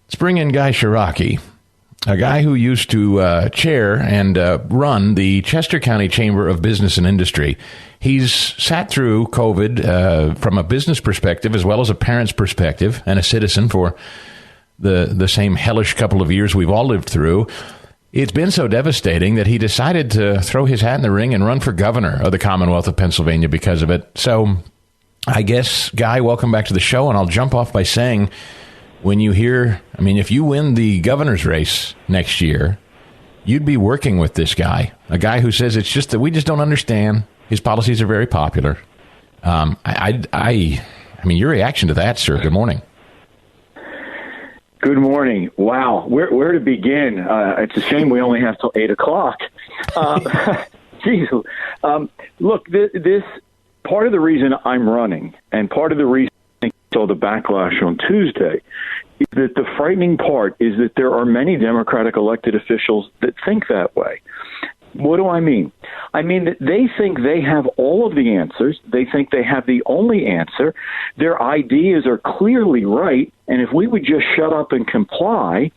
Let's bring in Guy Ciarrocchi, a guy who used to chair and run the Chester County Chamber of Business and Industry. He's sat through COVID from a business perspective as well as a parent's perspective and a citizen for the same hellish couple of years we've all lived through. It's been so devastating that he decided to throw his hat in the ring and run for governor of the Commonwealth of Pennsylvania because of it. So I guess, Guy, welcome back to the show, and I'll jump off by saying, when you hear, if you win the governor's race next year, you'd be working with this guy, a guy who says it's just that we just don't understand. His policies are very popular. Your reaction to that, sir. Good morning. Good morning. Wow. Where to begin? It's a shame we only have till 8:00. Geez. Look, this part of the reason I'm running, and part of the reason I saw the backlash on Tuesday, is that the frightening part is that there are many Democratic elected officials that think that way. What do I mean? I mean that they think they have all of the answers. They think they have the only answer. Their ideas are clearly right, and if we would just shut up and comply,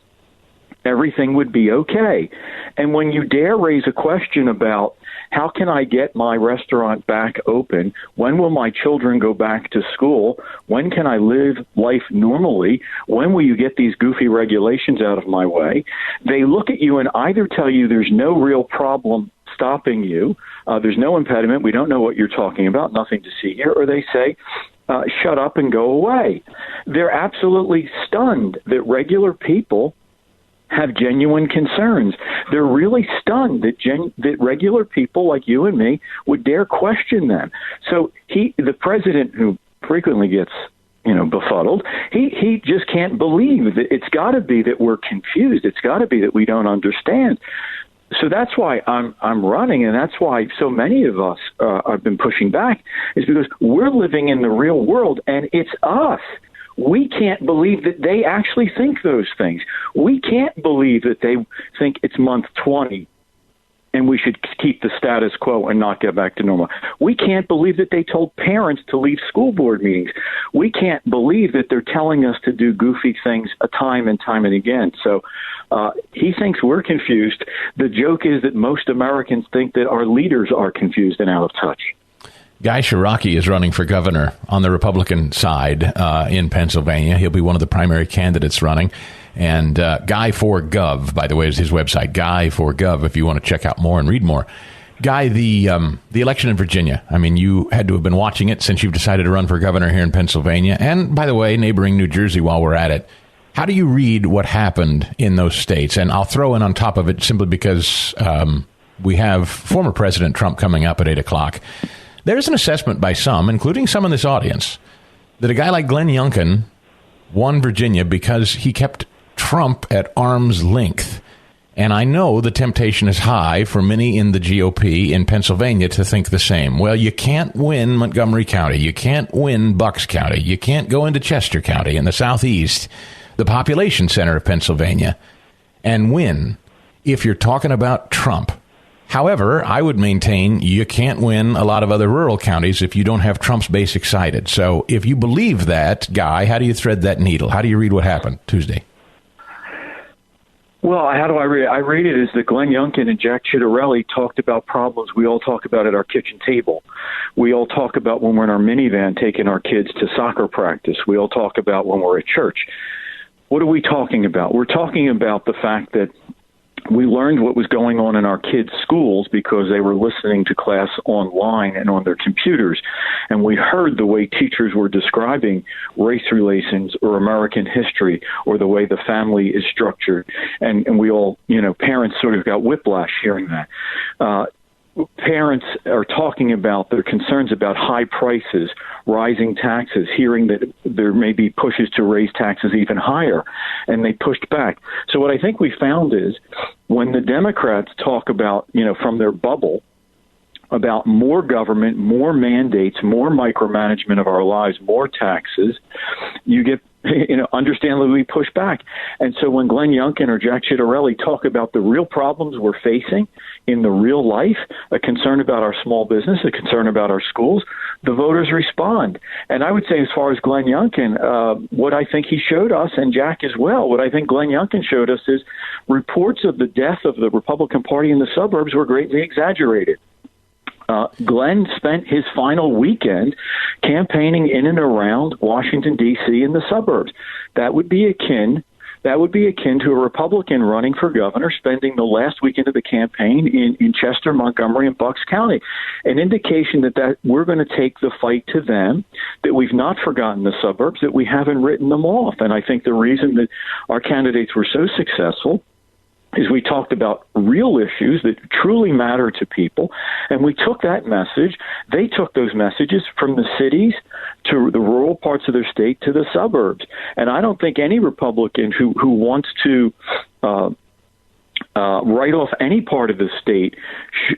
everything would be okay. And when you dare raise a question about how can I get my restaurant back open? When will my children go back to school? When can I live life normally? When will you get these goofy regulations out of my way? They look at you and either tell you there's no real problem stopping you, there's no impediment, we don't know what you're talking about, nothing to see here, or they say, shut up and go away. They're absolutely stunned that regular people have genuine concerns. They're really stunned that regular people like you and me would dare question them. So the president, who frequently gets befuddled, he just can't believe that. It's got to be that we're confused. It's got to be that we don't understand. So that's why I'm running, and that's why so many of us have been pushing back, is because we're living in the real world, and it's us. We can't believe that they actually think those things. We can't believe that they think it's month 20 and we should keep the status quo and not get back to normal. We can't believe that they told parents to leave school board meetings. We can't believe that they're telling us to do goofy things time and time and again. So he thinks we're confused. The joke is that most Americans think that our leaders are confused and out of touch. Guy Ciarrocchi is running for governor on the Republican side in Pennsylvania. He'll be one of the primary candidates running. And Guy4Gov, by the way, is his website, Guy4Gov, if you want to check out more and read more. Guy, the election in Virginia, you had to have been watching it since you've decided to run for governor here in Pennsylvania. And, by the way, neighboring New Jersey while we're at it. How do you read what happened in those states? And I'll throw in on top of it simply because we have former President Trump coming up at 8:00. There's an assessment by some, including some in this audience, that a guy like Glenn Youngkin won Virginia because he kept Trump at arm's length. And I know the temptation is high for many in the GOP in Pennsylvania to think the same. Well, you can't win Montgomery County. You can't win Bucks County. You can't go into Chester County in the southeast, the population center of Pennsylvania, and win if you're talking about Trump. However, I would maintain you can't win a lot of other rural counties if you don't have Trump's base excited. So if you believe that, Guy, how do you thread that needle? How do you read what happened Tuesday? Well, how do I read it? I read it as that Glenn Youngkin and Jack Ciattarelli talked about problems we all talk about at our kitchen table. We all talk about when we're in our minivan taking our kids to soccer practice. We all talk about when we're at church. What are we talking about? We're talking about the fact that we learned what was going on in our kids' schools because they were listening to class online and on their computers. And we heard the way teachers were describing race relations or American history or the way the family is structured. And we all, parents sort of got whiplash hearing that. Parents are talking about their concerns about high prices, rising taxes, hearing that there may be pushes to raise taxes even higher, and they pushed back. So what I think we found is when the Democrats talk about, from their bubble, about more government, more mandates, more micromanagement of our lives, more taxes, you get understandably we push back. And so when Glenn Youngkin or Jack Ciattarelli talk about the real problems we're facing in the real life, a concern about our small business, a concern about our schools, the voters respond. And I would say, as far as Glenn Youngkin, what I think he showed us, and Jack as well, what I think Glenn Youngkin showed us is reports of the death of the Republican Party in the suburbs were greatly exaggerated. Glenn spent his final weekend campaigning in and around Washington, D.C. in the suburbs. That would be akin to a Republican running for governor spending the last weekend of the campaign in Chester, Montgomery, and Bucks County. An indication that we're going to take the fight to them, that we've not forgotten the suburbs, that we haven't written them off. And I think the reason that our candidates were so successful is we talked about real issues that truly matter to people, and we took that message. They took those messages from the cities to the rural parts of their state to the suburbs. And I don't think any Republican who wants to write off any part of the state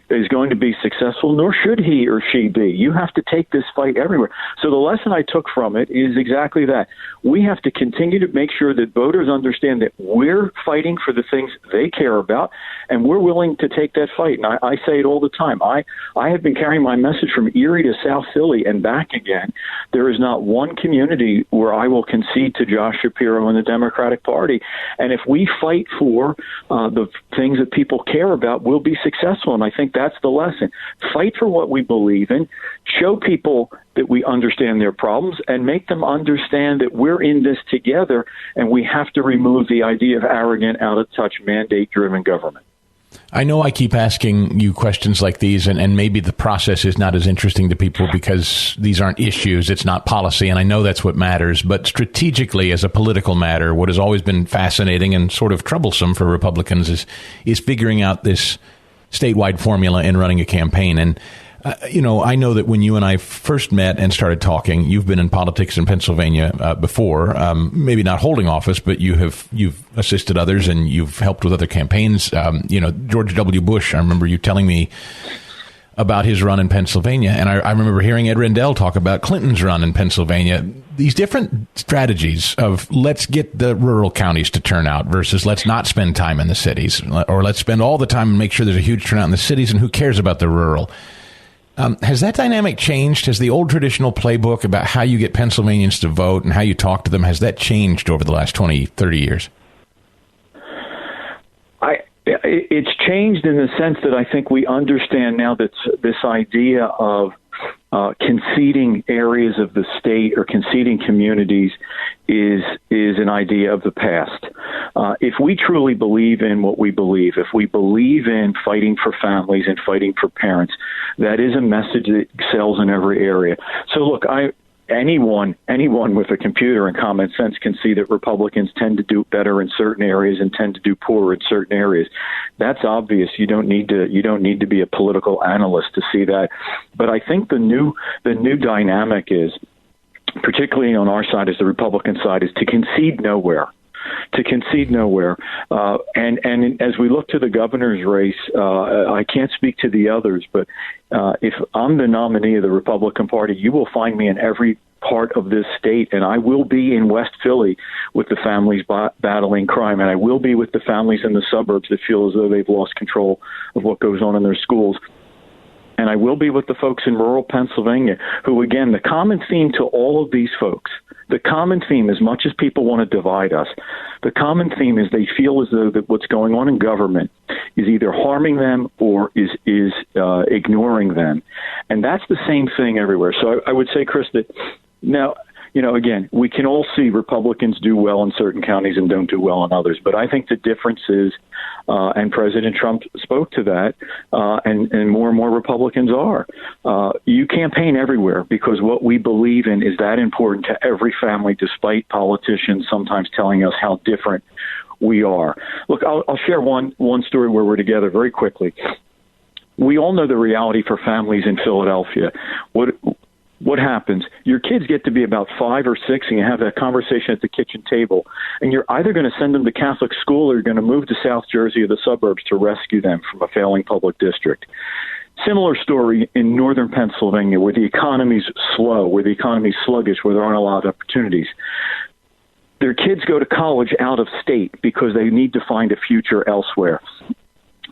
is going to be successful, nor should he or she be. You have to take this fight everywhere. So the lesson I took from it is exactly that. We have to continue to make sure that voters understand that we're fighting for the things they care about, and we're willing to take that fight. And I say it all the time. I have been carrying my message from Erie to South Philly and back again. There is not one community where I will concede to Josh Shapiro and the Democratic Party. And if we fight for the things that people care about, we'll be successful. And I think that's the lesson. Fight for what we believe in, show people that we understand their problems, and make them understand that we're in this together, and we have to remove the idea of arrogant, out-of-touch, mandate-driven government. I know I keep asking you questions like these, and maybe the process is not as interesting to people because these aren't issues, it's not policy, and I know that's what matters. But strategically, as a political matter, what has always been fascinating and sort of troublesome for Republicans is figuring out this statewide formula in running a campaign. And I know that when you and I first met and started talking, you've been in politics in Pennsylvania before, maybe not holding office, but you've assisted others and you've helped with other campaigns. George W. Bush, I remember you telling me about his run in Pennsylvania, and I remember hearing Ed Rendell talk about Clinton's run in Pennsylvania. These different strategies of let's get the rural counties to turn out versus let's not spend time in the cities, or let's spend all the time and make sure there's a huge turnout in the cities, and who cares about the rural? Has that dynamic changed? Has the old traditional playbook about how you get Pennsylvanians to vote and how you talk to them, has that changed over the last 20, 30 years? It's changed in the sense that I think we understand now that this idea of conceding areas of the state or conceding communities is an idea of the past. If we truly believe in what we believe, if we believe in fighting for families and fighting for parents, that is a message that sells in every area. So look, anyone with a computer and common sense can see that Republicans tend to do better in certain areas and tend to do poorer in certain areas. That's obvious. You don't need to be a political analyst to see that. But I think the new dynamic is, particularly on our side as the Republican side, is to concede nowhere. And as we look to the governor's race, I can't speak to the others, but if I'm the nominee of the Republican Party, you will find me in every part of this state, and I will be in West Philly with the families battling crime, and I will be with the families in the suburbs that feel as though they've lost control of what goes on in their schools. And I will be with the folks in rural Pennsylvania who, again, the common theme to all of these folks, the common theme, as much as people want to divide us, the common theme is they feel as though that what's going on in government is either harming them or is ignoring them. And that's the same thing everywhere. So I would say, Chris, that now, again, we can all see Republicans do well in certain counties and don't do well in others. But I think the difference is, and President Trump spoke to that, and more Republicans are. You campaign everywhere because what we believe in is that important to every family, despite politicians sometimes telling us how different we are. Look, I'll share one story where we're together very quickly. We all know the reality for families in Philadelphia. What happens? Your kids get to be about 5 or 6, and you have that conversation at the kitchen table, and you're either going to send them to Catholic school or you're going to move to South Jersey or the suburbs to rescue them from a failing public district. Similar story in northern Pennsylvania, where the economy's slow, where the economy's sluggish, where there aren't a lot of opportunities. their kids go to college out of state because they need to find a future elsewhere.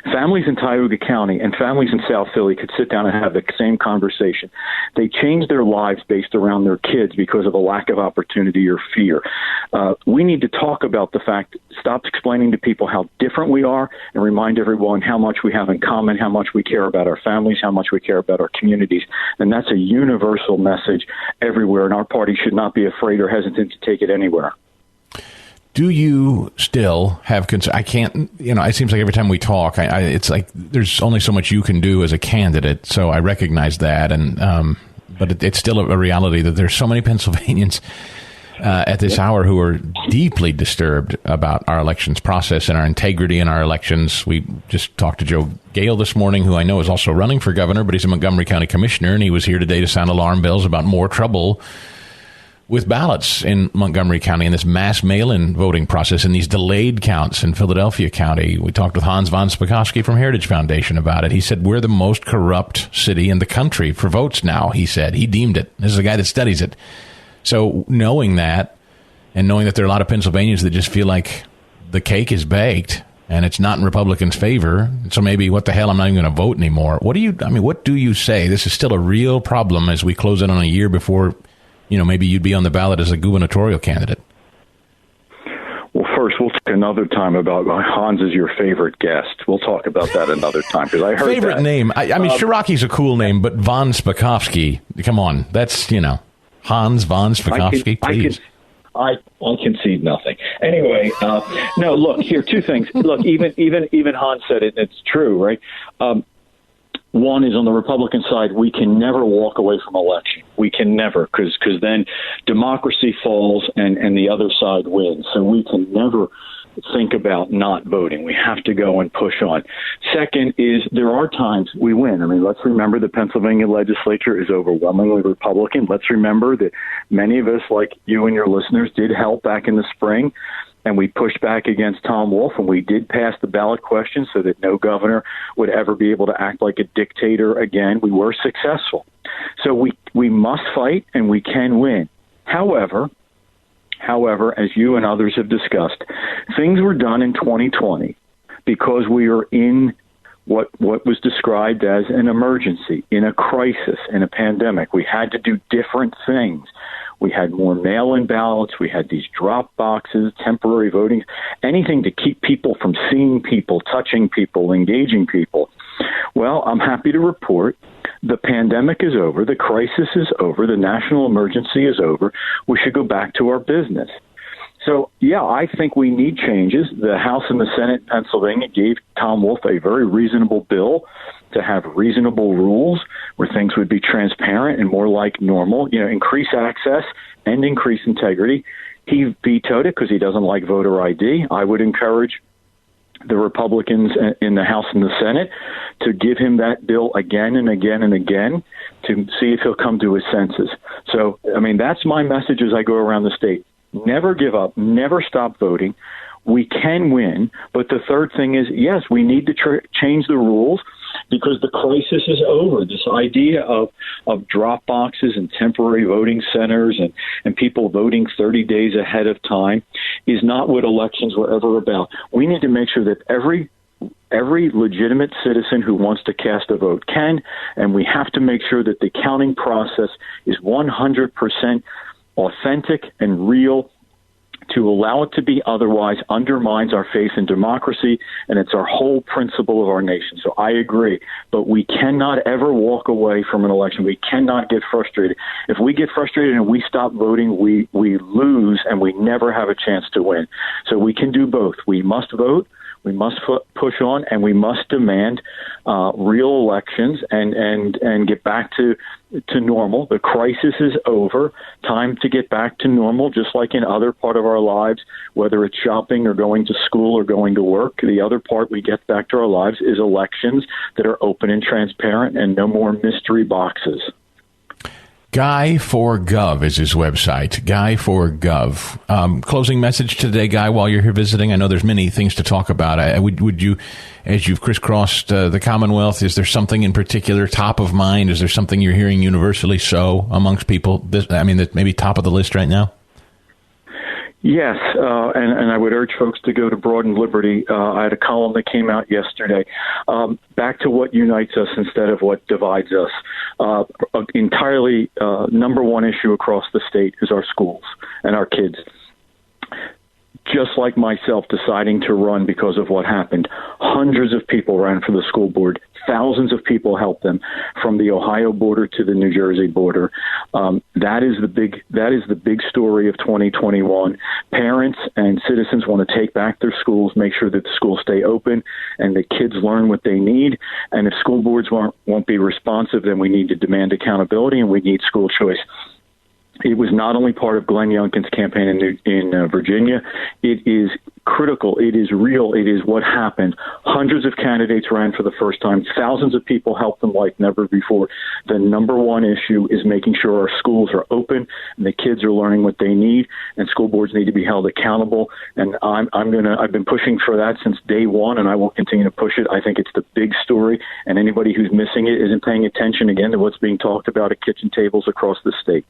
Families in Tioga County and families in South Philly could sit down and have the same conversation. They change their lives based around their kids because of a lack of opportunity or fear. We need to talk about the fact, stop explaining to people how different we are, and remind everyone how much we have in common, how much we care about our families, how much we care about our communities. And that's a universal message everywhere, and our party should not be afraid or hesitant to take it anywhere. Do you still have concern? I can't, it seems like every time we talk, it's like there's only so much you can do as a candidate. So I recognize that. But it's still a reality that there's so many Pennsylvanians at this hour who are deeply disturbed about our elections process and our integrity in our elections. We just talked to Joe Gale this morning, who I know is also running for governor, but he's a Montgomery County commissioner. And he was here today to sound alarm bells about more trouble with ballots in Montgomery County and this mass mail-in voting process and these delayed counts in Philadelphia County. We talked with Hans von Spakovsky from Heritage Foundation about it. He said, we're the most corrupt city in the country for votes now, he said. He deemed it. This is a guy that studies it. So knowing that, and knowing that there are a lot of Pennsylvanians that just feel like the cake is baked and it's not in Republicans' favor, so maybe what the hell, I'm not even going to vote anymore. What do you say? This is still a real problem as we close in on a year before maybe you'd be on the ballot as a gubernatorial candidate. Well, first, we'll talk another time about Hans is your favorite guest. We'll talk about that another time, because I heard favorite that. Name. I mean, Shiroki's a cool name, but von Spakovsky, come on. That's, Hans von Spakovsky, please. I concede nothing. Anyway, no, look, here, two things. Look, even Hans said it, and it's true, right? One is on the Republican side, we can never walk away from election. We can never, because then democracy falls and the other side wins. So we can never think about not voting. We have to go and push on. Second is there are times we win. I mean, let's remember the Pennsylvania legislature is overwhelmingly Republican. Let's remember that many of us, like you and your listeners, did help back in the spring. And we pushed back against Tom Wolf, and we did pass the ballot question so that no governor would ever be able to act like a dictator again. We were successful. So we must fight, and we can win. However, as you and others have discussed, things were done in 2020 because we are in what was described as an emergency, in a crisis, in a pandemic. We had to do different things. We had more mail-in ballots. We had these drop boxes, temporary voting, anything to keep people from seeing people, touching people, engaging people. Well, I'm happy to report the pandemic is over. The crisis is over. The national emergency is over. We should go back to our business. So, yeah, I think we need changes. The House and the Senate in Pennsylvania gave Tom Wolf a very reasonable bill to have reasonable rules where things would be transparent and more like normal, increase access and increase integrity. He vetoed it because he doesn't like voter ID. I would encourage the Republicans in the House and the Senate to give him that bill again and again and again to see if he'll come to his senses. So, I mean, that's my message as I go around the state. Never give up, never stop voting. We can win. But the third thing is, yes, we need to change the rules because the crisis is over. This idea of drop boxes and temporary voting centers and people voting 30 days ahead of time is not what elections were ever about. We need to make sure that every legitimate citizen who wants to cast a vote can, and we have to make sure that the counting process is 100% authentic and real. To allow it to be otherwise undermines our faith in democracy, and it's our whole principle of our nation. So I agree, but we cannot ever walk away from an election. We cannot get frustrated. If we get frustrated and we stop voting, we lose, and we never have a chance to win. So we can do both. We must vote, we must push on, and we must demand real elections and get back to normal. The crisis is over. Time to get back to normal, just like in other part of our lives, whether it's shopping or going to school or going to work. The other part we get back to our lives is elections that are open and transparent and no more mystery boxes. Guy4Gov is his website, Guy4Gov. Closing message today, Guy, while you're here visiting. I know there's many things to talk about. Would you, as you've crisscrossed the Commonwealth, is there something in particular top of mind? Is there something you're hearing universally so amongst people? That maybe top of the list right now? Yes, and I would urge folks to go to Broaden Liberty. I had a column that came out yesterday. Back to what unites us instead of what divides us. Entirely number one issue across the state is our schools and our kids. Just like myself deciding to run because of what happened, hundreds of people ran for the school board. Thousands of people helped them from the Ohio border to the New Jersey border. That is the big story of 2021. Parents and citizens want to take back their schools, make sure that the schools stay open and the kids learn what they need. And if school boards won't be responsive, then we need to demand accountability and we need school choice. It was not only part of Glenn Youngkin's campaign in Virginia. It is critical. It is real. It is what happened. Hundreds of candidates ran for the first time. Thousands of people helped them like never before. The number one issue is making sure our schools are open and the kids are learning what they need, and school boards need to be held accountable. And I've been pushing for that since day one, and I will continue to push it. I think it's the big story, and anybody who's missing it isn't paying attention again to what's being talked about at kitchen tables across the state.